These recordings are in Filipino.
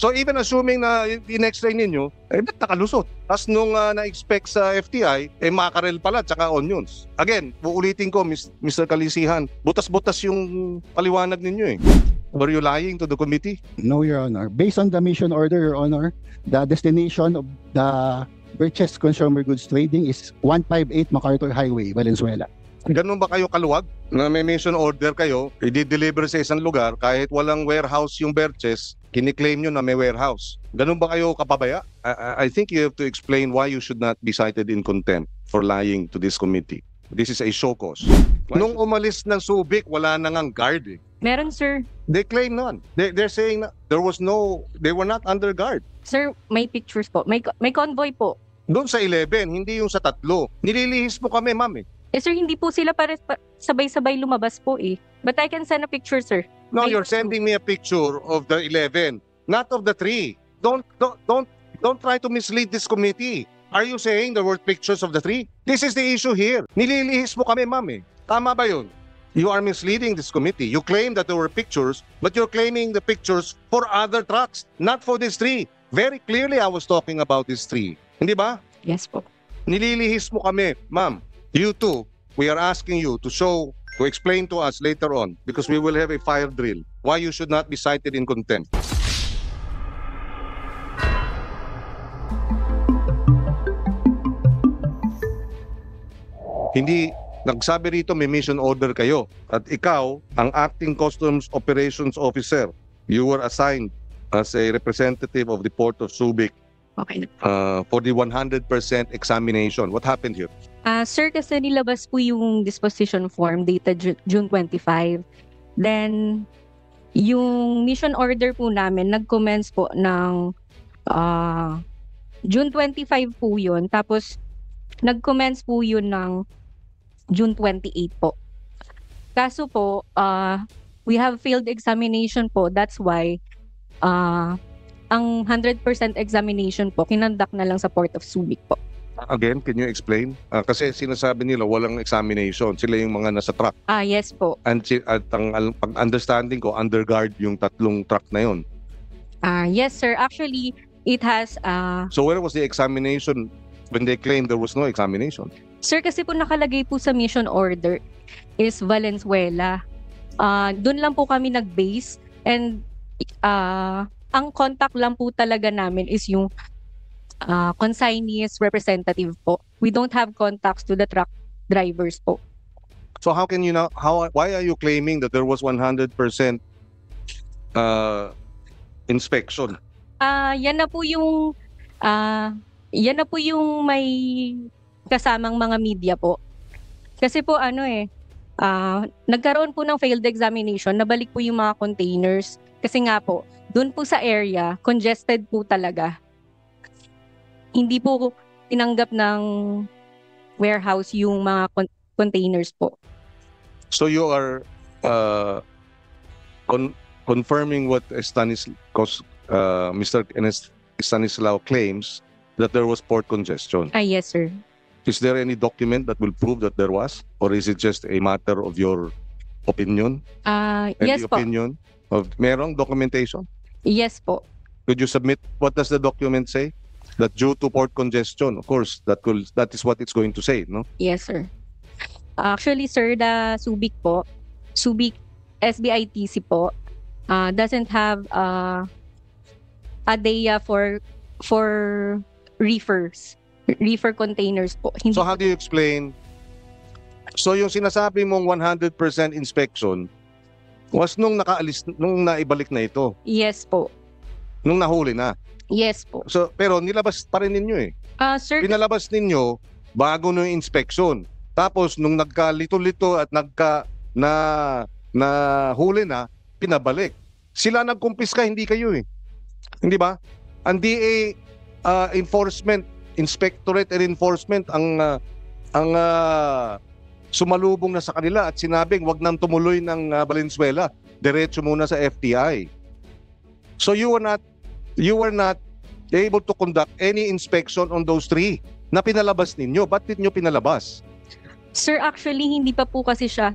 So even assuming na in-explain ninyo, ba't nakalusot? Tapos nung na-expect sa FTI, mackerel pala, tsaka onions. Again, uulitin ko, Mr. Kalisihan, butas-butas yung paliwanag ninyo eh. Were you lying to the committee? No, Your Honor. Based on the mission order, Your Honor, the destination of the Purchase Consumer Goods Trading is 158 MacArthur Highway, Valenzuela. Ganun ba kayo kaluwag? Na may mission order kayo, i-deliver sa isang lugar, kahit walang warehouse yung Birches, kiniklaim nyo na may warehouse. Ganun ba kayo kapabaya? I think you have to explain why you should not be cited in contempt for lying to this committee. This is a show cause. Nung umalis ng Subic, wala na ngang guard eh. Meron, sir. They claim none. They're saying na they were not under guard. Sir, may pictures po. May convoy po. Doon sa 11, hindi yung sa 3. Nililihis mo kami, ma'am eh. Sir, hindi po sila sabay-sabay lumabas po eh. But I can send a picture, sir. No, May- you're sending me a picture of the 11, not of the 3. Don't try to mislead this committee. Are you saying there were pictures of the 3? This is the issue here. Nililihis mo kami, ma'am eh. Tama ba yun? You are misleading this committee. You claim that there were pictures, but you're claiming the pictures for other trucks, not for these 3. Very clearly, I was talking about these 3. Hindi ba? Yes po. Nililihis mo kami, ma'am. You too, we are asking you to explain to us later on, because we will have a fire drill, why you should not be cited in contempt. Hindi, nagsabi rito may mission order kayo at ikaw, ang acting customs operations officer, you were assigned as a representative of the Port of Subic Okay. for the 100% examination. What happened here? Sir, kasi nilabas po yung disposition form dated June 25. Then, yung mission order po namin, nag-commence po ng June 25 po yun. Tapos, nag-commence po yun ng June 28 po. Kaso po, we have failed examination po. That's why, ang 100% examination po, kinonduct na lang sa Port of Subic po. Again, can you explain? Kasi sinasabi nila walang examination. Sila yung mga nasa truck. Yes po. At ang understanding ko, under guard yung 3 truck na yun. Yes, sir. Actually, it has... So where was the examination when they claimed there was no examination? Sir, kasi po nakalagay po sa mission order is Valenzuela. Doon lang po kami nag-base and ang contact lang po talaga namin is yung consignee's representative po. We don't have contacts to the truck drivers po. So how can you now, why are you claiming that there was 100% inspection? Yan na po yung may kasamang mga media po. Kasi po nagkaroon po ng failed examination, nabalik po yung mga containers. Kasi nga po, doon po sa area, congested po talaga. Hindi po tinanggap ng warehouse yung mga containers po. So you are confirming what Mr. Stanislao claims, that there was port congestion. Yes, sir. Is there any document that will prove that there was? Or is it just a matter of your opinion? And Yes the po. opinion of merong documentation? Yes po. Could you submit, what does the document say? That due to port congestion, of course, that is what it's going to say, no? Yes, sir. Actually, sir, the Subic po, Subic SBITC po, doesn't have a DEA for reefer containers po. Hindi So how do you explain? So yung sinasabi mong 100% inspection was nung naibalik na ito, Yes po. nung nahuli na. Yes po. So pero nilabas pa rin ninyo eh. Sir, Pinalabas ninyo bago nung inspection. Tapos nung nagkalito-lito at huli na, pinabalik. Sila nagkumpiska, hindi kayo eh. Hindi ba? Ang DA enforcement, inspectorate and enforcement ang sumalubong na sa kanila at sinabing wag nang tumuloy ng Valenzuela, diretso muna sa FTI. So you were not able to conduct any inspection on those 3 na pinalabas ninyo. Ba't ninyo pinalabas? Sir, actually, hindi pa po kasi siya,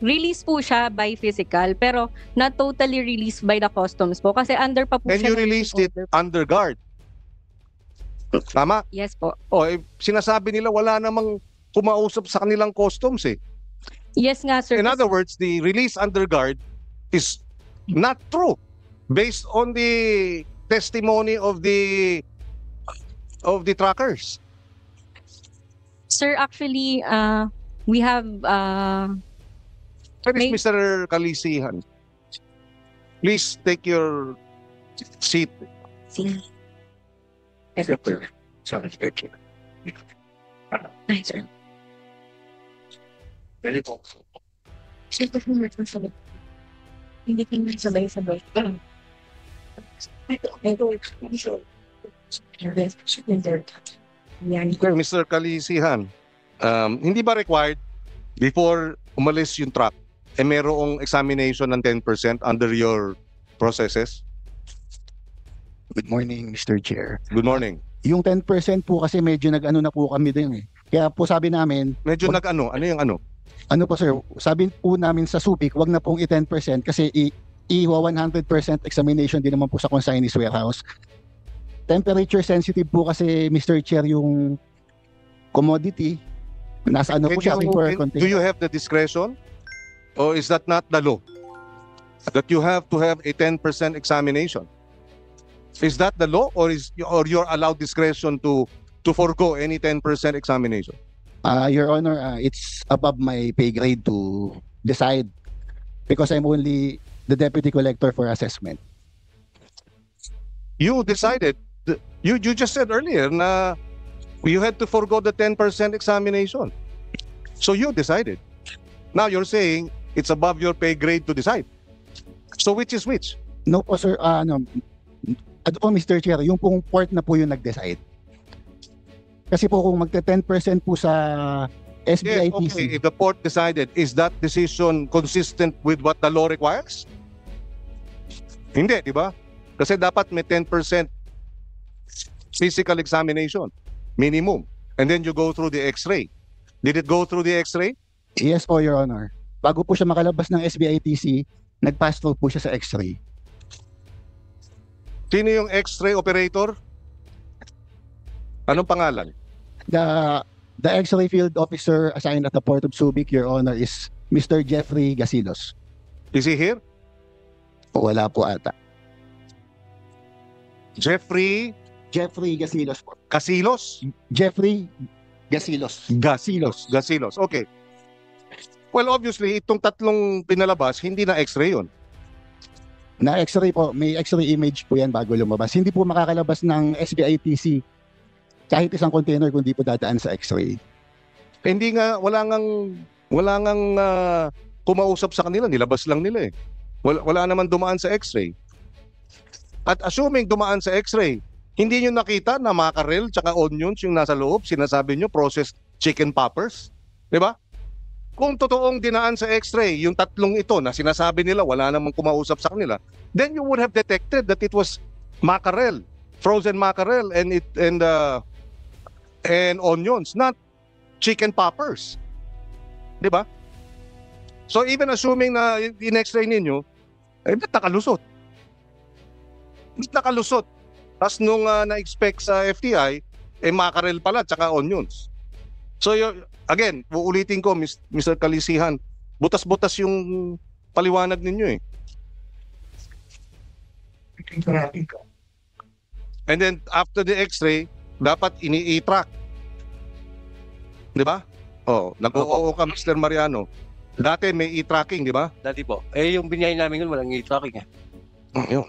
release po siya by physical, pero not totally released by the customs po. Kasi under pa po And siya you ng released it order. under guard. Tama? Yes po. O, sinasabi nila wala namang kumausap sa kanilang customs eh. Yes nga, sir. In other words, the release under guard is not true based on the testimony of the trackers. Sir, actually, we have, Where is May- Mr. Kalisihan? Please take your seat. Ay, sir. Hindi ko sabay-sabay. Yan. Okay, Mr. Kalisihan, hindi ba required before umalis yung truck, merong examination ng 10% under your processes? Good morning, Mr. Chair. Good morning. Yung 10% po kasi medyo nag-ano na po kami din eh. Kaya po sabi namin, Medyo nag-ano? Ano yung ano? ano po sir, sabi po namin sa Subic, wag na pong i-10% kasi iwa 100% examination din naman po sa consignees warehouse. Temperature sensitive po kasi Mr. Chair yung commodity. Nasa ano po siya, for Do you have the discretion? Or is that not the law? That you have to have a 10% examination? Is that the law or you're allowed discretion to forego any 10% examination? Your Honor, it's above my pay grade to decide because I'm only the deputy collector for assessment. You decided, you just said earlier na you had to forego the 10% examination. So you decided. Now you're saying it's above your pay grade to decide. So which is which? No po sir, ano po Mr. Chair, yung pong port na po yung nag-decide. Kasi po kung magte 10% po sa Yes, SBITC, okay. If the port decided, is that decision consistent with what the law requires? Hindi, di ba? Kasi dapat may 10% physical examination, minimum. And then you go through the x-ray. Did it go through the x-ray? yes po Your Honor. Bago po siya makalabas ng SBITC, nag-pass through po siya sa X-ray. Sino yung x-ray operator? Anong pangalan? The X-ray field officer assigned at the Port of Subic, Your Honor, is Mr. Jeffrey Gasilos. Is he here? Wala po ata. Jeffrey Jeffrey Gasilos po. Casilos? Jeffrey Gasilos. Gasilos. Okay. Well, obviously, itong tatlong pinalabas, hindi na x-ray yun. Na X-ray po, may X-ray image po yan bago lumabas. Hindi po makakalabas ng SBITC kahit isang container kundi po dadaan sa X-ray. Hindi nga, wala ngang kumausap sa kanila, nilabas lang nila eh. Wala naman dumaan sa x-ray. At assuming dumaan sa x-ray, hindi nyo nakita na mackerel tsaka onions yung nasa loob, sinasabi nyo processed chicken poppers. Di ba? Kung totoong dinaan sa x-ray, yung tatlong ito na sinasabi nila wala namang kumausap sa kanila, then you would have detected that it was mackerel, frozen mackerel and onions, not chicken poppers. Di ba? So even assuming na in-x-ray ninyo, ba't nakalusot? Ba't nakalusot? Tapos nung na-expect sa FTI, mackerel pala, tsaka onions. So again, uulitin ko, Mr. Kalisihan, butas-butas yung paliwanag ninyo eh. And then after the x-ray, dapat ini-track. Di ba? Oh, nag-oo ka, Mr. Mariano. Dati may e-tracking, di ba? Dati po. Eh, yung binyayin namin yun, walang e-tracking eh. Yun.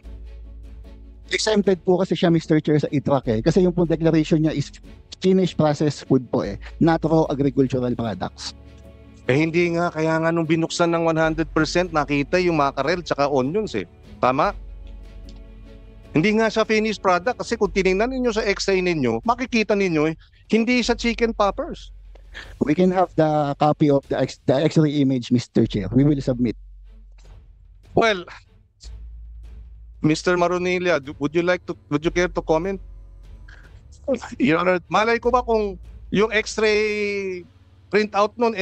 Exempted po kasi siya Mr. Chair sa ITRAC eh. Kasi yung pong declaration niya is finished processed food po eh. Not raw agricultural products. Eh hindi nga, kaya nga nung binuksan ng 100% nakita yung mackerel tsaka onions eh. Tama? Hindi nga siya finished product kasi kung tinignan ninyo sa x-ray ninyo, makikita ninyo hindi siya chicken poppers. We can have the copy of the X-ray image, Mr. Chair. We will submit. Well, Mr. Maronilla, would you care to comment? Your Honor, malay ko ba kung yung x-ray printout nun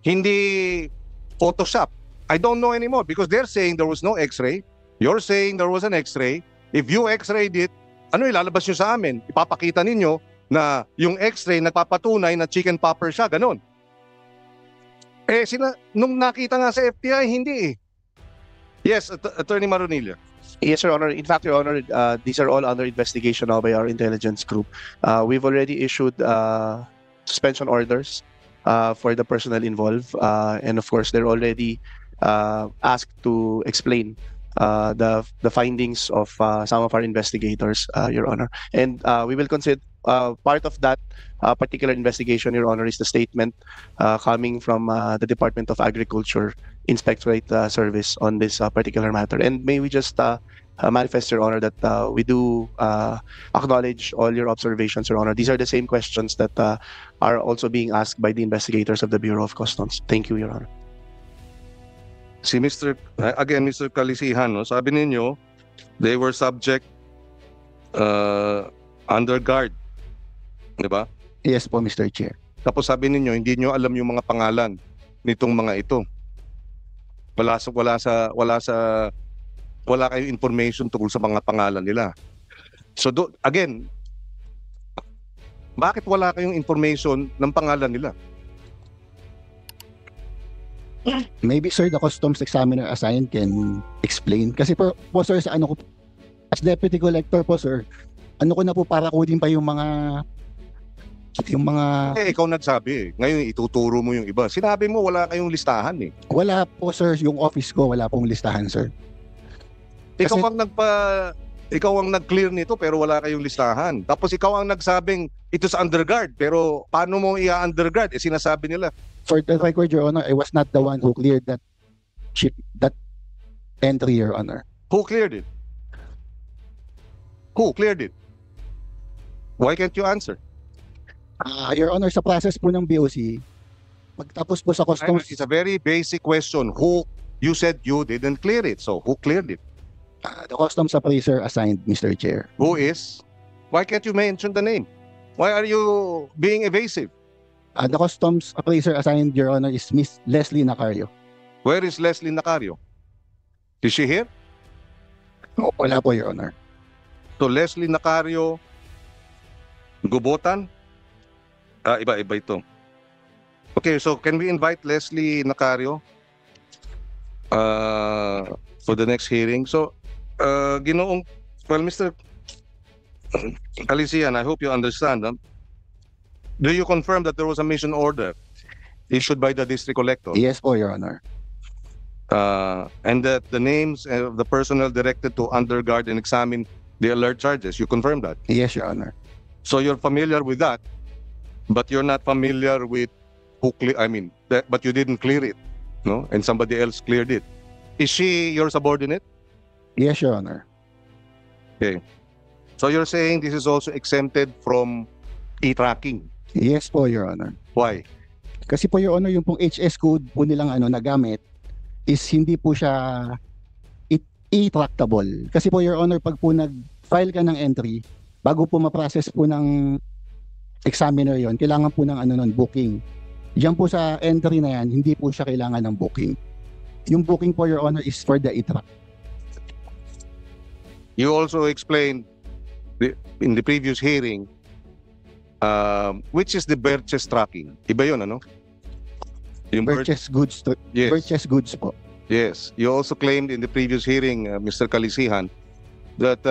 hindi Photoshop. I don't know anymore because they're saying there was no X-ray. You're saying there was an X-ray. If you X-rayed it, ano ilalabas nyo sa amin? Ipapakita ninyo na yung X-ray nagpapatunay na chicken popper siya, ganun. Nung nakita nga sa FTI, hindi eh. Yes, Attorney Maronilla. Yes, Your Honor. In fact, Your Honor, these are all under investigation now by our intelligence group. We've already issued suspension orders for the personnel involved. And of course, they're already asked to explain the findings of some of our investigators, Your Honor. And we will consider part of that particular investigation, Your Honor, is the statement coming from the Department of Agriculture Inspectorate Service on this particular matter. And may we just manifest, Your Honor, that we do acknowledge all your observations, Your Honor. These are the same questions that are also being asked by the investigators of the Bureau of Customs. Thank you, Your Honor. Si Mr. Kalisihan, no, sabi ninyo, they were subject under guard. Di ba? Yes po, Mr. Chair. Tapos sabi ninyo, hindi nyo alam yung mga pangalan nitong mga ito. Wala kayong information tungkol sa mga pangalan nila. So again, bakit wala kayong information ng pangalan nila? Maybe, sir, the customs examiner assigned can explain. Kasi po sir, sa ano ko, as deputy collector po, sir, ano ko na po para kunin pa yung mga ikaw nagsabi eh. Ngayon ituturo mo yung iba. Sinabi mo wala kayong listahan eh. Wala po, sir, yung office ko, wala pong listahan, sir. Ikaw ang nag-clear nito pero wala kayong listahan. Tapos ikaw ang nagsabing ito sa underguard pero paano mo i-underguard? Sinasabi nila. For the record, Your Honor, I was not the one who cleared that entry, Your Honor. Who cleared it? Who cleared it? Why can't you answer? Your Honor, sa process po ng BOC, pagtapos po sa customs, It's a very basic question. You said you didn't clear it. So who cleared it? the customs appraiser assigned, Mr. Chair. Who is? Why can't you mention the name? Why are you being evasive? The customs appraiser assigned, Your Honor, is Miss Leslie Nacario. Where is Leslie Nacario? Is she here? Wala po, Your Honor. So Leslie Nacario, Gubotan? Iba ito. Okay, so can we invite Leslie Nacario for the next hearing? So, Mr. Kalisian, I hope you understand. Do you confirm that there was a mission order issued by the district collector? Yes po, Your Honor. And that the names of the personnel directed to underguard and examine the alert charges, you confirm that? Yes, Your Honor. So you're familiar with that, but you're not familiar with but you didn't clear it, no? And somebody else cleared it. Is she your subordinate? Yes, Your Honor. So you're saying this is also exempted from e-tracking? Yes po, Your Honor. Why? Kasi po, Your Honor, yung pong HS code po nilang nagamit is hindi po siya e-tractable. Kasi po, Your Honor, pag po nag-file ka ng entry, bago po ma-process po ng examiner yon, kailangan po ng booking. Diyan po sa entry na yan, hindi po siya kailangan ng booking. Yung booking po, Your Honor, is for the e-track. You also explained in the previous hearing which is the purchase tracking. Iba yun, ano? Yung Purchase goods. Yes. Purchase goods po. Yes. You also claimed in the previous hearing, Mr. Kalisihan, that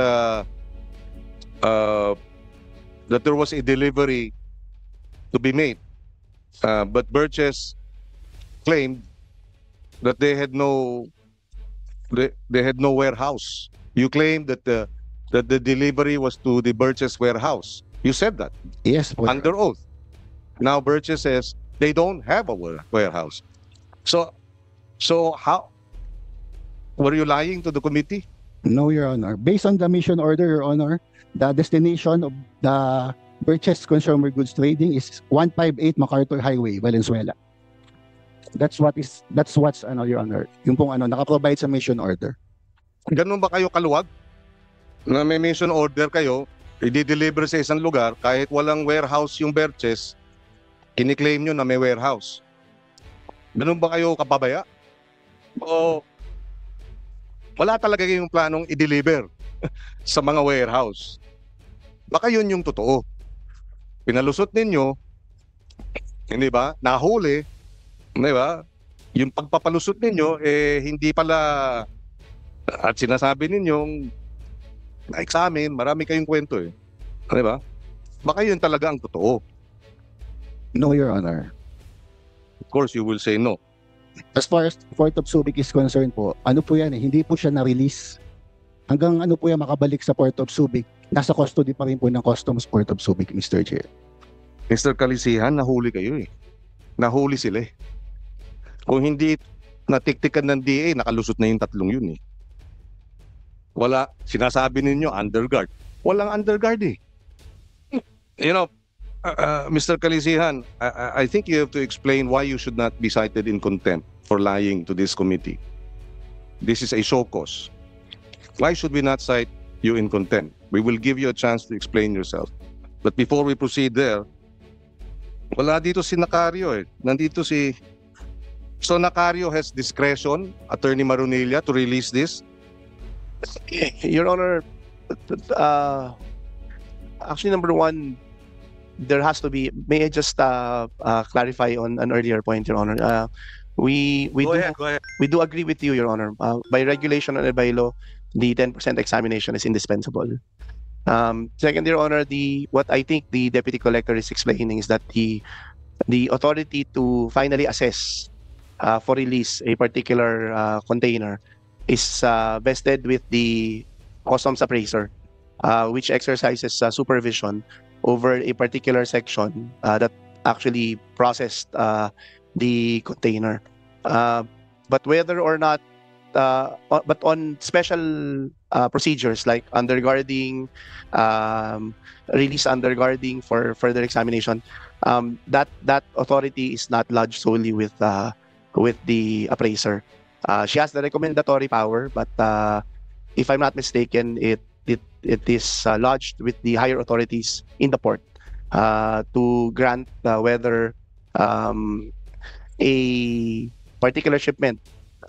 that there was a delivery to be made. But Burgess claimed that they had no warehouse. You claimed that the delivery was to the Burgess warehouse. You said that Yes po. under oath. Now Burgess says they don't have a warehouse. So how were you lying to the committee? No, Your Honor. Based on the mission order, Your Honor, the destination of the Purchase Consumer Goods Trading is 158 MacArthur Highway, Valenzuela. That's what's Your Honor, yung pong naka-provide sa mission order. Ganun ba kayo kaluwag? Na may mission order kayo, i-deliver sa isang lugar kahit walang warehouse yung Burgess, Kiniklaim nyo na may warehouse. Ganun ba kayo kapabaya? O wala talaga kayong planong i-deliver sa mga warehouse? Baka yun yung totoo. Pinalusot ninyo, hindi ba? Nahuli, hindi ba? Yung pagpapalusot ninyo, hindi pala, at sinasabi ninyong, like sa amin, marami kayong kwento eh. Di ba? Baka yun talaga ang totoo. No, Your Honor. Of course, you will say no. As far as Port of Subic is concerned po, ano po yan eh, hindi po siya na-release. Hanggang ano po yan makabalik sa Port of Subic, nasa custody pa rin po ng Customs Port of Subic, Mr. Chair. Mr. Kalisihan, nahuli kayo eh. Nahuli sila eh. Kung hindi natiktikan ng DA, nakalusot na yung tatlong yun eh. Wala, sinasabi ninyo, underguard. Walang underguard eh. You know, Mr. Kalisihan, I think you have to explain why you should not be cited in contempt for lying to this committee. This is a show cause. Why should we not cite you in contempt? We will give you a chance to explain yourself. But before we proceed there, wala dito si Nacario eh. Nandito si... So Nacario has discretion, Attorney Marunilla, to release this? Your Honor, actually, number one, there has to be. May I just clarify on an earlier point, Your Honor? We Go do ahead. we do agree with you, Your Honor. By regulation and by law, the 10% examination is indispensable. Second, Your Honor, what I think the Deputy Collector is explaining is that the authority to finally assess for release a particular container is vested with the customs appraiser, which exercises supervision over a particular section that actually processed the container. But whether or not, but on special procedures like underguarding, release underguarding for further examination, that authority is not lodged solely with the appraiser. She has the recommendatory power, but if I'm not mistaken, it is lodged with the higher authorities in the port to grant whether a particular shipment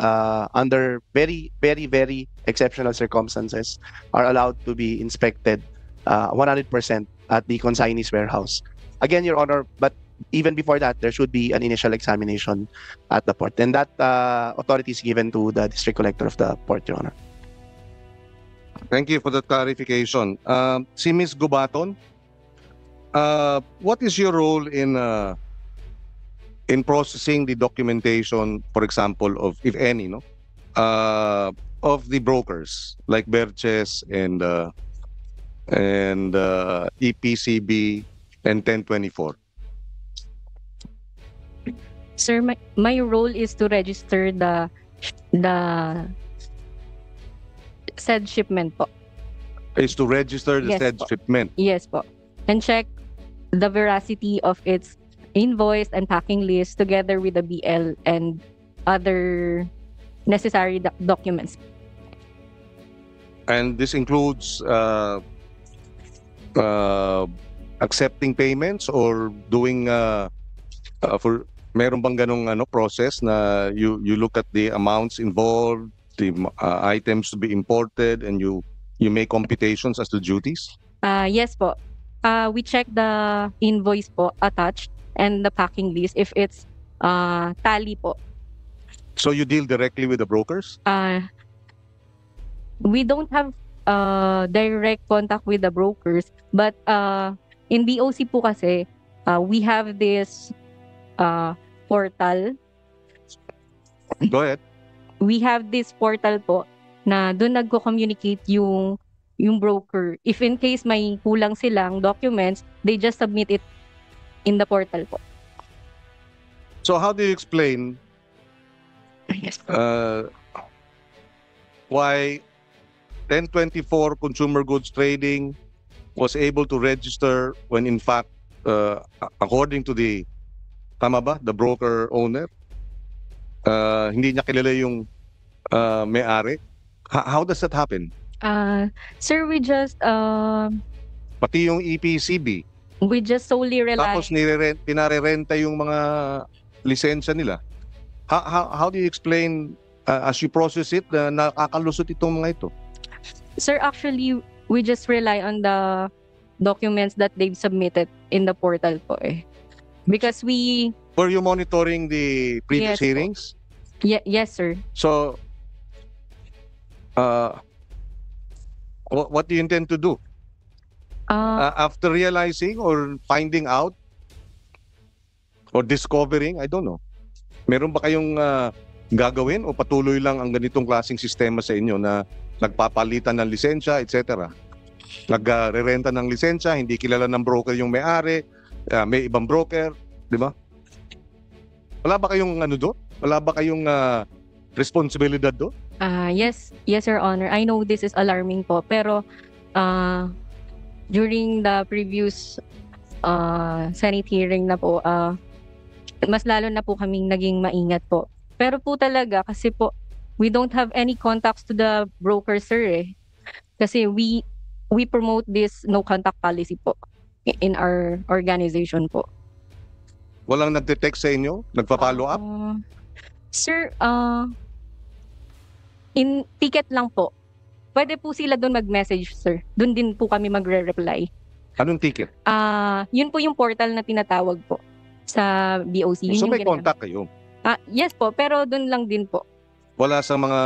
under very, very, very exceptional circumstances are allowed to be inspected 100% at the consignee's warehouse. Again, Your Honor, but even before that, there should be an initial examination at the port. And that authority is given to the District Collector of the port, Your Honor. Thank you for the clarification. Si Ms. Gubaton, what is your role in processing the documentation, for example, of, if any, of the brokers like Berches and EPCB and 1024? Sir, my role is to register the said shipment po. Is to register the Yes said po. shipment. Yes po. And check the veracity of its invoice and packing list together with the BL and other necessary documents. And this includes accepting payments or doing for meron bang ganong process na you look at the amounts involved, the items to be imported, and you make computations as to duties? Yes po. We check the invoice po attached and the packing list if it's tally po. So you deal directly with the brokers? We don't have direct contact with the brokers, but in BOC po kasi we have this portal. Go ahead. We have this portal po na doon nagko-communicate yung broker. If in case may kulang silang documents, they just submit it in the portal po. So how do you explain Yes. why 1024 Consumer Goods Trading was able to register when in fact, according to the, tama ba, the broker owner, hindi niya kilala yung may-ari? How does that happen? Sir, we just Pati yung EPCB. We just solely rely. Tapos pinarerenta yung mga lisensya nila. How do you explain as you process it na nakakalusot itong mga ito? Sir, actually, we just rely on the documents that they've submitted in the portal po eh. Because Were you monitoring the previous Yes po. hearings? yes sir. So, what do you intend to do? After realizing or finding out or discovering, I don't know, meron ba kayong gagawin o patuloy lang ang ganitong klaseng sistema sa inyo na nagpapalitan ng lisensya, etc.? Nagre-renta ng lisensya, hindi kilala ng broker yung may-ari, may ibang broker, di ba? Wala ba kayong doon? Wala ba kayong responsibilidad doon? Yes, Your Honor. I know this is alarming po, pero during the previous Senate hearing na po, mas lalo na po kaming naging maingat po. Pero po talaga, kasi po, we don't have any contacts to the broker, sir eh. Kasi we promote this no contact policy po in our organization po. Walang nagte-text sa inyo? Nagpa-follow up? Sir, in ticket lang po. Pwede po sila doon mag-message, sir. Doon din po kami magre-reply. Anong ticket? Yun po yung portal na tinatawag po sa BOC. Yun So yung may contact kayo? Yes po, pero doon lang din po. Wala sa mga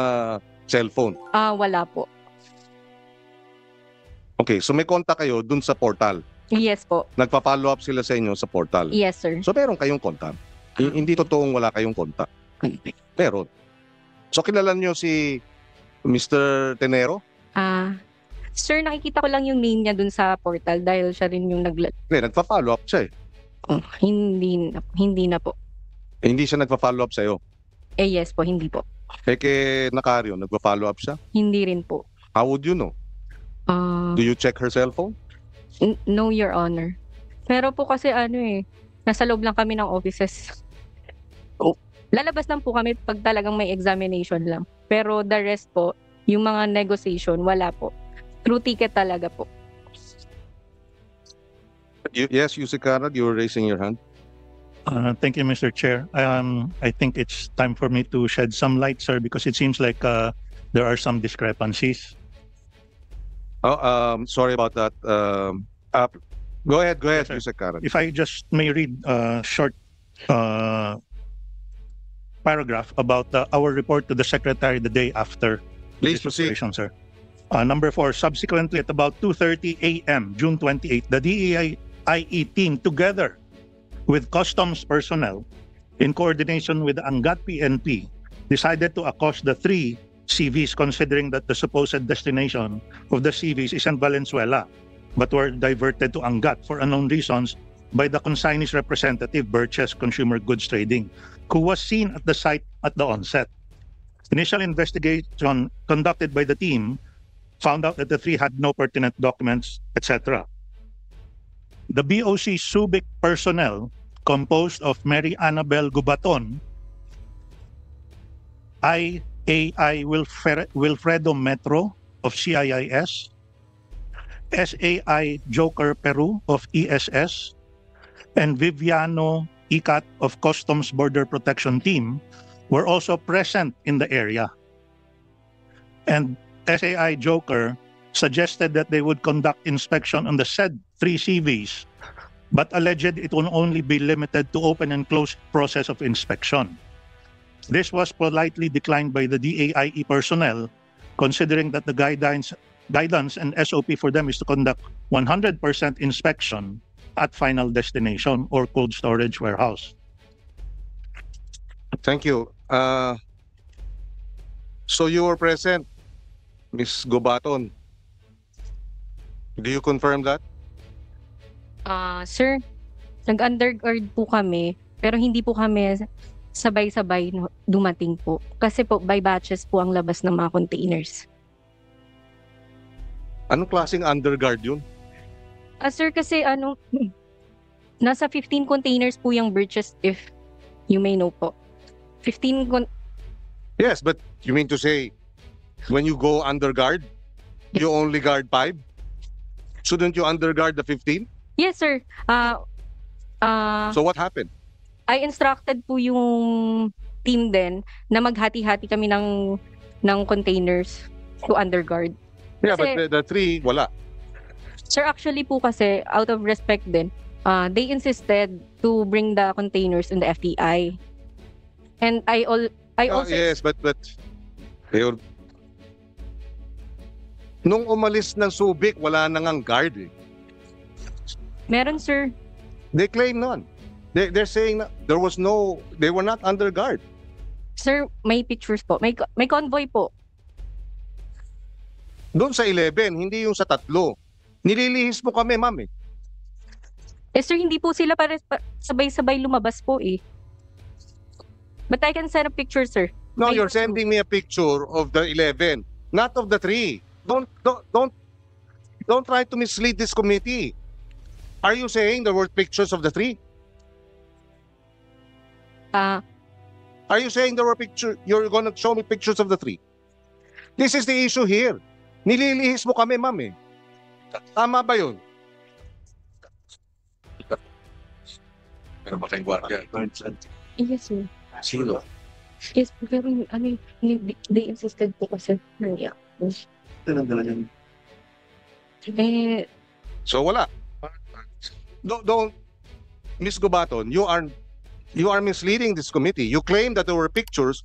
cellphone? Wala po. Okay, so may contact kayo dun sa portal. Yes po. Nagpa-follow up sila sa inyo sa portal. Yes, sir. So meron kayong contact. Hindi totoong wala kayong contact. Meron. So kilala niyo si Mr. Tenero? Sir, nakikita ko lang yung name niya dun sa portal dahil siya rin yung Nagpa-follow up siya eh. Hindi na po. Hindi siya nagpa-follow up sa'yo. Yes po, hindi po. Kay Nacario, nagpa-follow up siya? Hindi rin po. How would you know? Do you check her cellphone? No, Your Honor. Pero po kasi nasa loob lang kami ng offices. Lalabas lang po kami pag talagang may examination lang. Pero the rest po, yung mga negotiation, wala po. Through ticket talaga po. Yes, Yusek Karad, you were raising your hand. Thank you, Mr. Chair. I think it's time for me to shed some light, sir, because it seems like there are some discrepancies. Sorry about that. Go ahead, Yes, sir. Yusek Karad. If I just may read a short paragraph about our report to the Secretary the day after Please this proceed. operation, sir. Number 4, subsequently at about 2:30 a.m., June 28, the DEIE team, together with customs personnel, in coordination with the Angat PNP, decided to accost the 3 CVs, considering that the supposed destination of the CVs isn't Valenzuela, but were diverted to Angat for unknown reasons by the consignee's representative, Birches Consumer Goods Trading, who was seen at the site at the onset. Initial investigation conducted by the team found out that the 3 had no pertinent documents, etc. The BOC Subic personnel, composed of Mary Annabel Gubaton, IAI Wilfredo Metro of CIIS, SAI Joker Peru of ESS, and Viviano Icat of Customs Border Protection Team were also present in the area. And SAI Joker suggested that they would conduct inspection on the said 3 CVs, but alleged it will only be limited to open and closed process of inspection. This was politely declined by the DAIE personnel, considering that the guidance and SOP for them is to conduct 100% inspection at final destination or cold storage warehouse. Thank you. So you were present, Ms. Gubaton. Do you confirm that? Sir, nag-underguard po kami, pero hindi po kami sabay-sabay dumating po. Kasi po, by batches po ang labas ng mga containers. Anong klaseng underguard yun? Sir, kasi nasa 15 containers po yung Birches, if you may know po. 15 Yes, but you mean to say, when you go underguard, you only guard 5? Shouldn't you underguard the 15? Yes, sir. So what happened? I instructed po yung team din na maghati-hati kami ng containers to underguard. Yeah, Kasi- but the three, wala. Sir, actually po kasi, out of respect din, they insisted to bring the containers in the FTI. And I also... Yes, but Mayor, nung umalis ng Subic, wala nang ang guard eh. Meron, sir. They claim none. They're saying na they were not under guard. Sir, may pictures po. May convoy po. Doon sa 11, hindi yung sa 3. Nililihis mo kami, ma'am eh. Sir, hindi po sila sabay-sabay lumabas po eh. But I can send a picture, sir. No, May you're photo. sending me a picture of the 11, not of the 3. Don't try to mislead this committee. Are you saying there were pictures of the 3? Are you saying there were pictures? You're gonna show me pictures of the 3? This is the issue here. Nililihis mo kami, ma'am eh. Tama ba yun? Pero ba kayong gwardiya? Yes, sir. Sino? Yes, pero they insisted po kasi. Yeah. So wala. Don't Miss Gubaton, you are misleading this committee. You claim that there were pictures,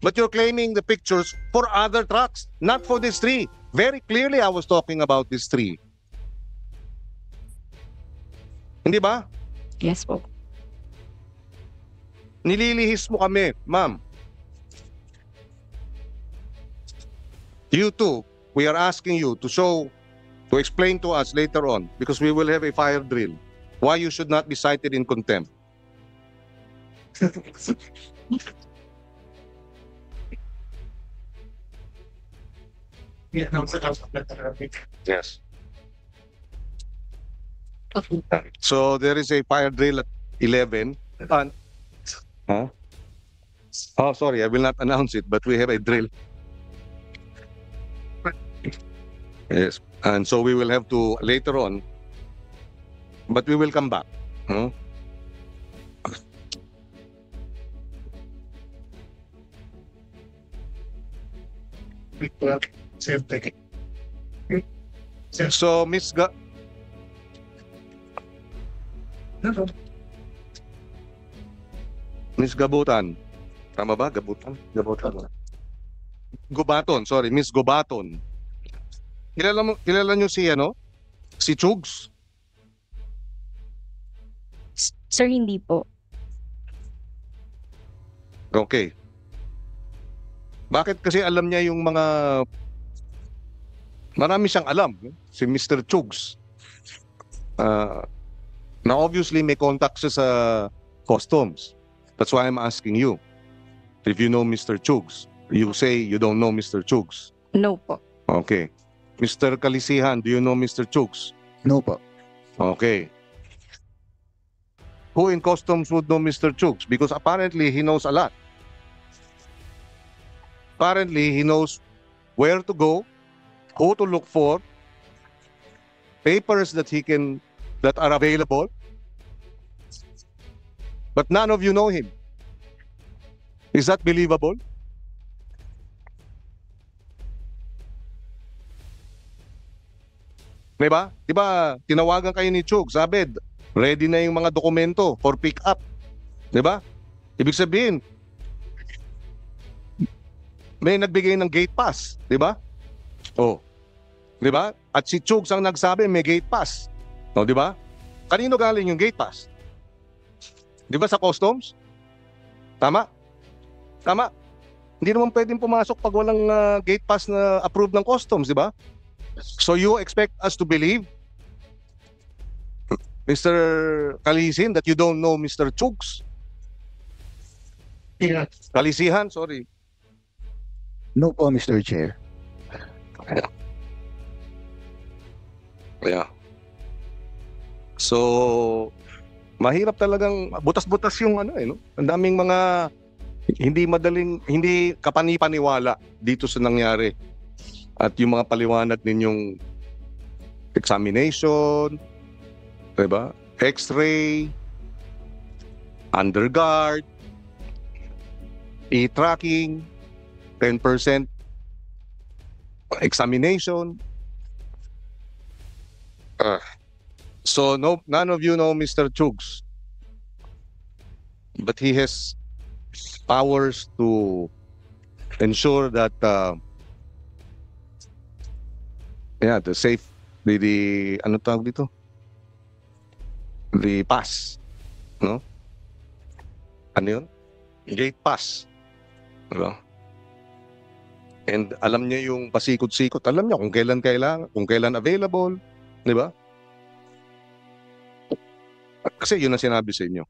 but you're claiming the pictures for other trucks, not for these 3. Very clearly, I was talking about these 3. Hindi ba? Yes po. Nililihis mo kami, ma'am. You too, we are asking you to explain to us later on, because we will have a fire drill, why you should not be cited in contempt. Yes. Okay. So there is a fire drill at 11. Huh? Oh, sorry, I will not announce it, but we have a drill. Yes, and so we will have to later on, but we will come back. Huh? So, Miss Gabutan. Tama ba? Gabutan? Gubaton, sorry, Miss Gubaton. Kilala niyo si Si Chugs? Sir, hindi po. Okay. Bakit kasi alam niya yung mga marami siyang alam, si Mr. Chugs. Now obviously may contact siya sa customs. That's why I'm asking you. If you know Mr. Chugs, you say you don't know Mr. Chugs. No po. Okay. Mr. Kalisihan, do you know Mr. Chugs? No po. Okay. Who in customs would know Mr. Chugs? Because apparently he knows a lot. Apparently he knows where to go, who to look for, papers that are available. But none of you know him. Is that believable? Diba? Diba, tinawagan kayo ni Chug, sabi, ready na yung mga dokumento for pick up. Diba? Ibig sabihin, may nagbigay ng gate pass. Diba? Oh. Diba? At si Chug ang nagsabi, may gate pass. No, diba? Kanino galing yung gate pass? Diba sa customs? Tama? Tama? Hindi naman pwedeng pumasok pag walang gate pass na approved ng customs, diba? So you expect us to believe, Mr. Kalisin, that you don't know Mr. Chugs? Yeah. Kalisihan, sorry. No po, Mr. Chair. Yeah. So, mahirap talagang butas-butas yung no? Ang daming mga hindi kapani-paniwala dito sa nangyari. At yung mga paliwanag ninyong examination, Diba? X-ray, underguard, e-tracking, 10% examination. So none of you know Mr. Chugs, but he has powers to ensure that the safe the ano tawag dito? The pass, no? Ano yun? Gate pass. Diba? And alam niya yung pasikot-sikot. Alam niya kung kailan kailangan, kung kailan available. Di ba? Kasi yun ang sinabi sa inyo.